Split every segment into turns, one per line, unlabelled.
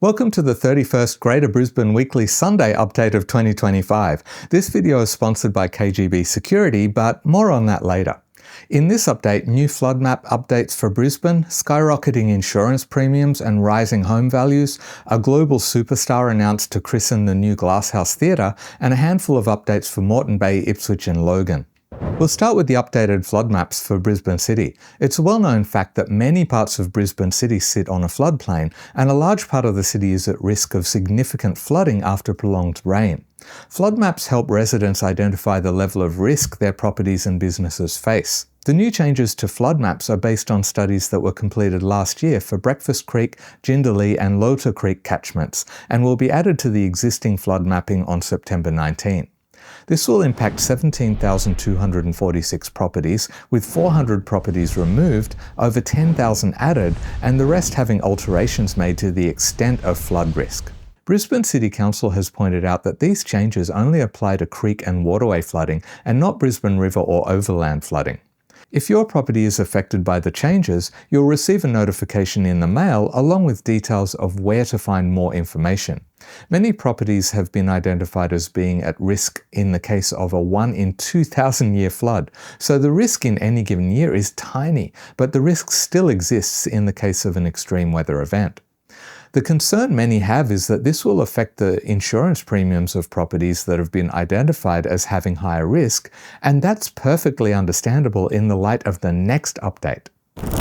Welcome to the 31st Greater Brisbane Weekly Sunday update of 2025. This video is sponsored by KGB Security, but more on that later. In this update, new flood map updates for Brisbane, skyrocketing insurance premiums and rising home values, a global superstar announced to christen the new Glasshouse Theatre, and a handful of updates for Moreton Bay, Ipswich and Logan. We'll start with the updated flood maps for Brisbane City. It's a well-known fact that many parts of Brisbane City sit on a floodplain, and a large part of the city is at risk of significant flooding after prolonged rain. Flood maps help residents identify the level of risk their properties and businesses face. The new changes to flood maps are based on studies that were completed last year for Breakfast Creek, Jindalee and Lota Creek catchments, and will be added to the existing flood mapping on September 19. This will impact 17,246 properties, with 400 properties removed, over 10,000 added, and the rest having alterations made to the extent of flood risk. Brisbane City Council has pointed out that these changes only apply to creek and waterway flooding and not Brisbane River or overland flooding. If your property is affected by the changes, you'll receive a notification in the mail along with details of where to find more information. Many properties have been identified as being at risk in the case of a 1 in 2,000 year flood, so the risk in any given year is tiny, but the risk still exists in the case of an extreme weather event. The concern many have is that this will affect the insurance premiums of properties that have been identified as having higher risk, and that's perfectly understandable in the light of the next update.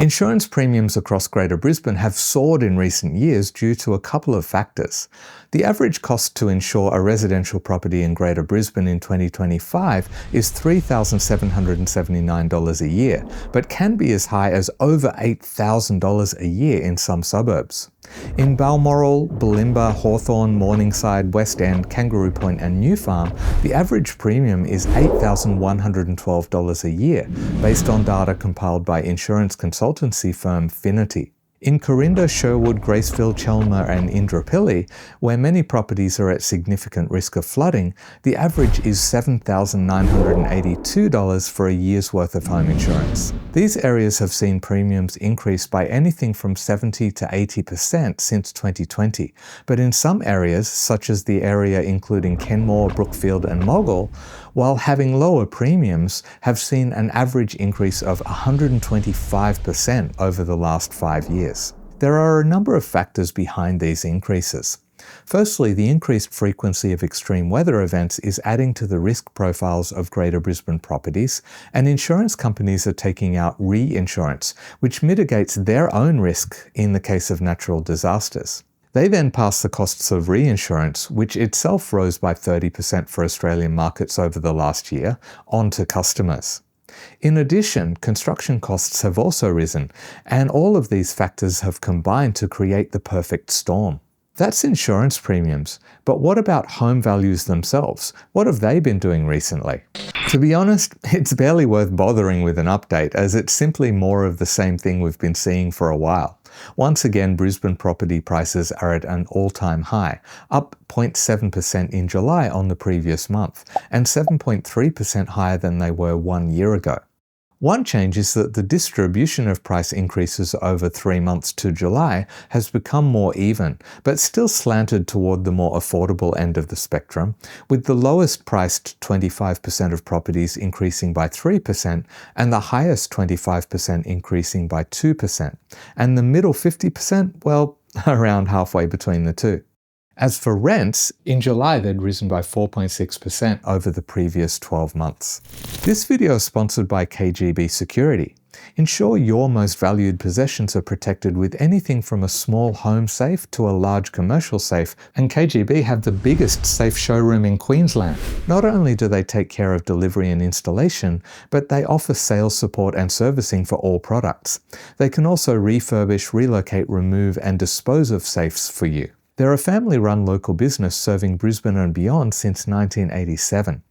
Insurance premiums across Greater Brisbane have soared in recent years due to a couple of factors. The average cost to insure a residential property in Greater Brisbane in 2025 is $3,779 a year, but can be as high as over $8,000 a year in some suburbs. In Balmoral, Bulimba, Hawthorn, Morningside, West End, Kangaroo Point and New Farm, the average premium is $8,112 a year, based on data compiled by insurance consultancy firm Finity. In Corinda, Sherwood, Graceville, Chelmer and Indooroopilly, where many properties are at significant risk of flooding, the average is $7,982 for a year's worth of home insurance. These areas have seen premiums increase by anything from 70 to 80% since 2020, but in some areas, such as the area including Kenmore, Brookfield and Moggill, while having lower premiums, have seen an average increase of 125% over the last 5 years. There are a number of factors behind these increases. Firstly, the increased frequency of extreme weather events is adding to the risk profiles of Greater Brisbane properties, and insurance companies are taking out reinsurance, which mitigates their own risk in the case of natural disasters. They then pass the costs of reinsurance, which itself rose by 30% for Australian markets over the last year, on to customers. In addition, construction costs have also risen, and all of these factors have combined to create the perfect storm. That's insurance premiums, but what about home values themselves? What have they been doing recently? To be honest, it's barely worth bothering with an update, as it's simply more of the same thing we've been seeing for a while. Once again, Brisbane property prices are at an all-time high, up 0.7% in July on the previous month, and 7.3% higher than they were 1 year ago. One change is that the distribution of price increases over 3 months to July has become more even, but still slanted toward the more affordable end of the spectrum, with the lowest priced 25% of properties increasing by 3% and the highest 25% increasing by 2%, and the middle 50%, well, around halfway between the two. As for rents, in July they'd risen by 4.6% over the previous 12 months. This video is sponsored by KGB Security. Ensure your most valued possessions are protected with anything from a small home safe to a large commercial safe, and KGB have the biggest safe showroom in Queensland. Not only do they take care of delivery and installation, but they offer sales support and servicing for all products. They can also refurbish, relocate, remove and dispose of safes for you. They're a family-run local business serving Brisbane and beyond since 1987.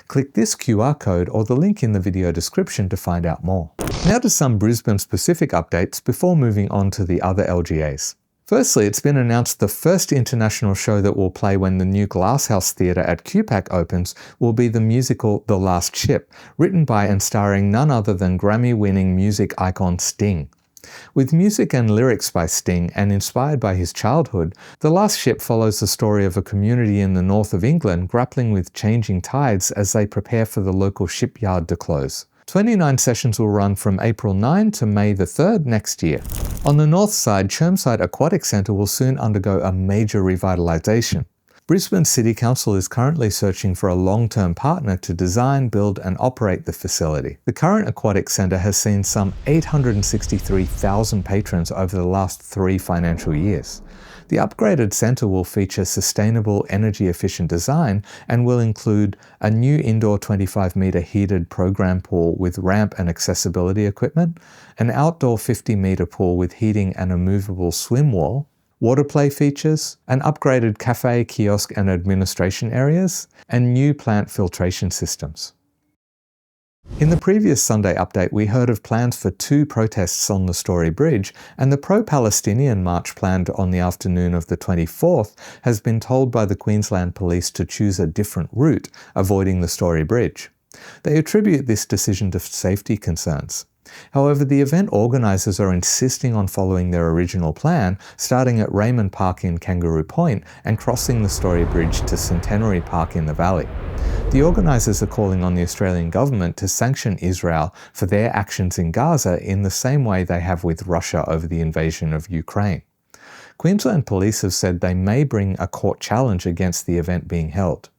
Click this QR code or the link in the video description to find out more. Now to some Brisbane-specific updates before moving on to the other LGAs. Firstly, it's been announced the first international show that will play when the new Glasshouse Theatre at QPAC opens will be the musical The Last Ship, written by and starring none other than Grammy-winning music icon Sting. With music and lyrics by Sting and inspired by his childhood, The Last Ship follows the story of a community in the north of England grappling with changing tides as they prepare for the local shipyard to close. 29 sessions will run from April 9 to May the 3rd next year. On the north side, Chermside Aquatic Centre will soon undergo a major revitalisation. Brisbane City Council is currently searching for a long-term partner to design, build and operate the facility. The current aquatic centre has seen some 863,000 patrons over the last 3 financial years. The upgraded centre will feature sustainable, energy-efficient design and will include a new indoor 25-metre heated program pool with ramp and accessibility equipment, an outdoor 50-metre pool with heating and a movable swim wall, water play features, an upgraded cafe, kiosk and administration areas, and new plant filtration systems. In the previous Sunday update, we heard of plans for 2 protests on the Story Bridge, and the pro-Palestinian march planned on the afternoon of the 24th has been told by the Queensland Police to choose a different route, avoiding the Story Bridge. They attribute this decision to safety concerns. However, the event organisers are insisting on following their original plan, starting at Raymond Park in Kangaroo Point and crossing the Story Bridge to Centenary Park in the Valley. The organisers are calling on the Australian government to sanction Israel for their actions in Gaza in the same way they have with Russia over the invasion of Ukraine. Queensland Police have said they may bring a court challenge against the event being held.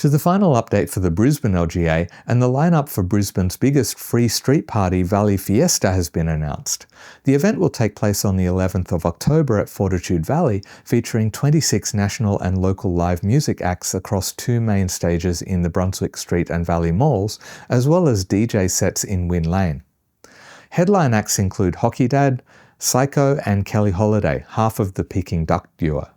To the final update for the Brisbane LGA, and the lineup for Brisbane's biggest free street party, Valley Fiesta, has been announced. The event will take place on the 11th of October at Fortitude Valley, featuring 26 national and local live music acts across 2 main stages in the Brunswick Street and Valley malls, as well as DJ sets in Wynn Lane. Headline acts include Hockey Dad, Psycho and Kelly Holiday, half of the Peking Duck duo.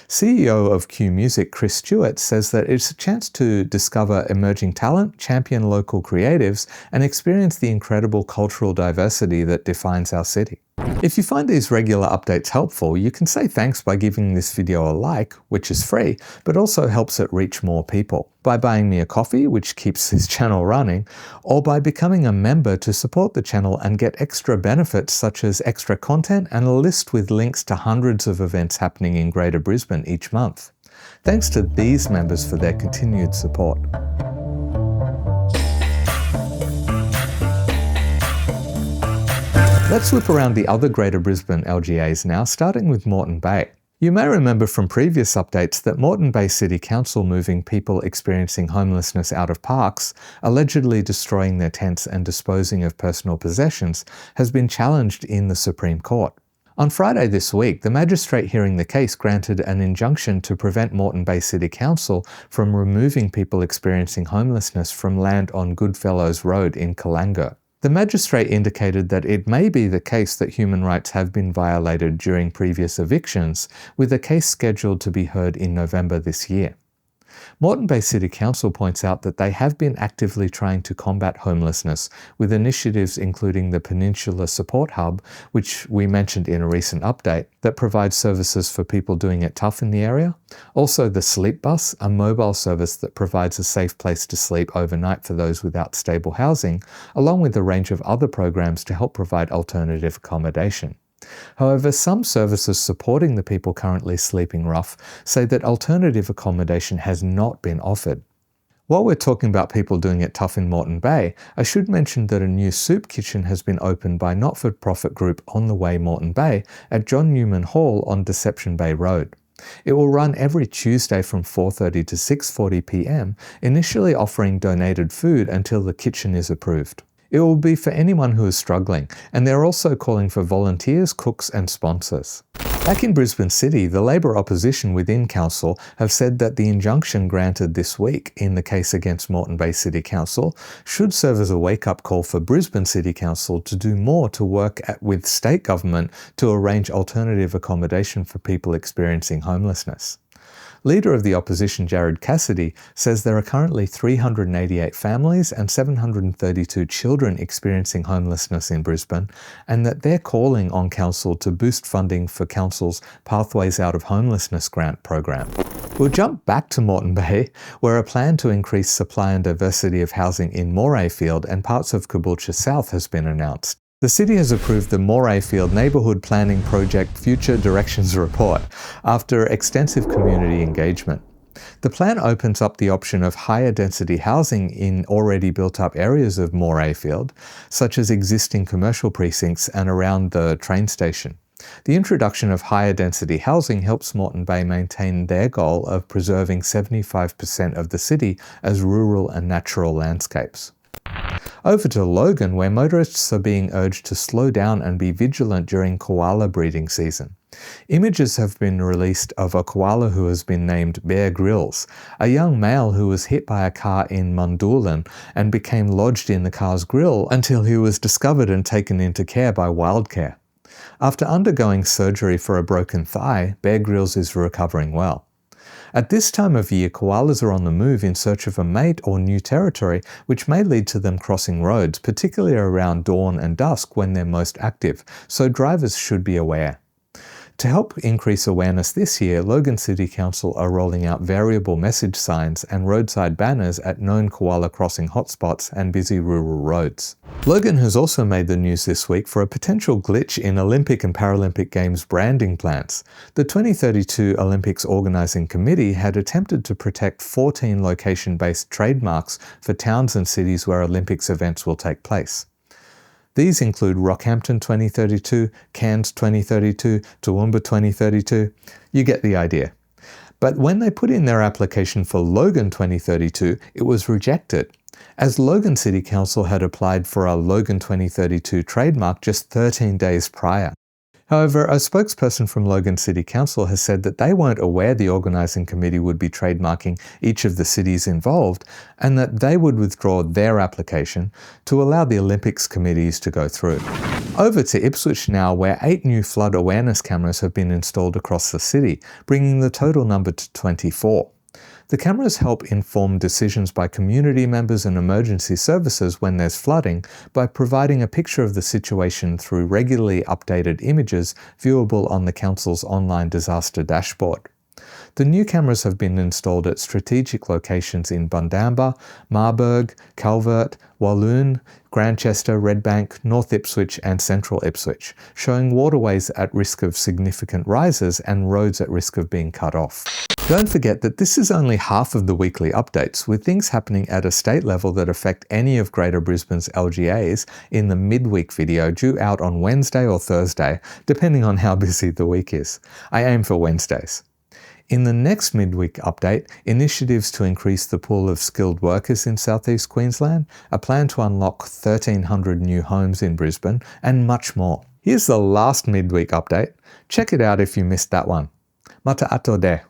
CEO of Q Music, Chris Stewart, says that it's a chance to discover emerging talent, champion local creatives, and experience the incredible cultural diversity that defines our city. If you find these regular updates helpful, you can say thanks by giving this video a like, which is free, but also helps it reach more people, by buying me a coffee, which keeps this channel running, or by becoming a member to support the channel and get extra benefits such as extra content and a list with links to hundreds of events happening in Greater Brisbane each month. Thanks to these members for their continued support. Let's whip around the other Greater Brisbane LGAs now, starting with Moreton Bay. You may remember from previous updates that Moreton Bay City Council moving people experiencing homelessness out of parks, allegedly destroying their tents and disposing of personal possessions, has been challenged in the Supreme Court. On Friday this week, the magistrate hearing the case granted an injunction to prevent Moreton Bay City Council from removing people experiencing homelessness from land on Goodfellows Road in Colango. The magistrate indicated that it may be the case that human rights have been violated during previous evictions, with a case scheduled to be heard in November this year. Moreton Bay City Council points out that they have been actively trying to combat homelessness, with initiatives including the Peninsula Support Hub, which we mentioned in a recent update, that provides services for people doing it tough in the area. Also the Sleep Bus, a mobile service that provides a safe place to sleep overnight for those without stable housing, along with a range of other programs to help provide alternative accommodation. However, some services supporting the people currently sleeping rough say that alternative accommodation has not been offered. While we're talking about people doing it tough in Moreton Bay, I should mention that a new soup kitchen has been opened by not-for-profit group On the Way Moreton Bay at John Newman Hall on Deception Bay Road. It will run every Tuesday from 4:30 to 6:40 p.m, initially offering donated food until the kitchen is approved. It will be for anyone who is struggling, and they're also calling for volunteers, cooks and sponsors. Back in Brisbane City, the Labor opposition within Council have said that the injunction granted this week in the case against Moreton Bay City Council should serve as a wake-up call for Brisbane City Council to do more to work with state government to arrange alternative accommodation for people experiencing homelessness. Leader of the opposition, Jared Cassidy, says there are currently 388 families and 732 children experiencing homelessness in Brisbane, and that they're calling on Council to boost funding for Council's Pathways Out of Homelessness grant program. We'll jump back to Moreton Bay, where a plan to increase supply and diversity of housing in Morayfield and parts of Caboolture South has been announced. The city has approved the Morayfield Neighbourhood Planning Project Future Directions Report after extensive community engagement. The plan opens up the option of higher density housing in already built up areas of Morayfield, such as existing commercial precincts and around the train station. The introduction of higher density housing helps Moreton Bay maintain their goal of preserving 75% of the city as rural and natural landscapes. Over to Logan, where motorists are being urged to slow down and be vigilant during koala breeding season. Images have been released of a koala who has been named Bear Grylls, a young male who was hit by a car in Mundoolan and became lodged in the car's grille until he was discovered and taken into care by Wildcare. After undergoing surgery for a broken thigh, Bear Grylls is recovering well. At this time of year, koalas are on the move in search of a mate or new territory, which may lead to them crossing roads, particularly around dawn and dusk when they're most active, so drivers should be aware. To help increase awareness this year, Logan City Council are rolling out variable message signs and roadside banners at known koala crossing hotspots and busy rural roads. Logan has also made the news this week for a potential glitch in Olympic and Paralympic Games branding plans. The 2032 Olympics Organising Committee had attempted to protect 14 location-based trademarks for towns and cities where Olympics events will take place. These include Rockhampton 2032, Cairns 2032, Toowoomba 2032. You get the idea. But when they put in their application for Logan 2032, it was rejected, as Logan City Council had applied for a Logan 2032 trademark just 13 days prior. However, a spokesperson from Logan City Council has said that they weren't aware the organising committee would be trademarking each of the cities involved and that they would withdraw their application to allow the Olympics committees to go through. Over to Ipswich now, where 8 new flood awareness cameras have been installed across the city, bringing the total number to 24. The cameras help inform decisions by community members and emergency services when there's flooding by providing a picture of the situation through regularly updated images viewable on the Council's online disaster dashboard. The new cameras have been installed at strategic locations in Bundamba, Marburg, Calvert, Walloon, Grantchester, Redbank, North Ipswich and Central Ipswich, showing waterways at risk of significant rises and roads at risk of being cut off. Don't forget that this is only half of the weekly updates, with things happening at a state level that affect any of Greater Brisbane's LGAs in the midweek video due out on Wednesday or Thursday, depending on how busy the week is. I aim for Wednesdays. In the next midweek update, initiatives to increase the pool of skilled workers in southeast Queensland, a plan to unlock 1,300 new homes in Brisbane, and much more. Here's the last midweek update. Check it out if you missed that one. Mata ato de.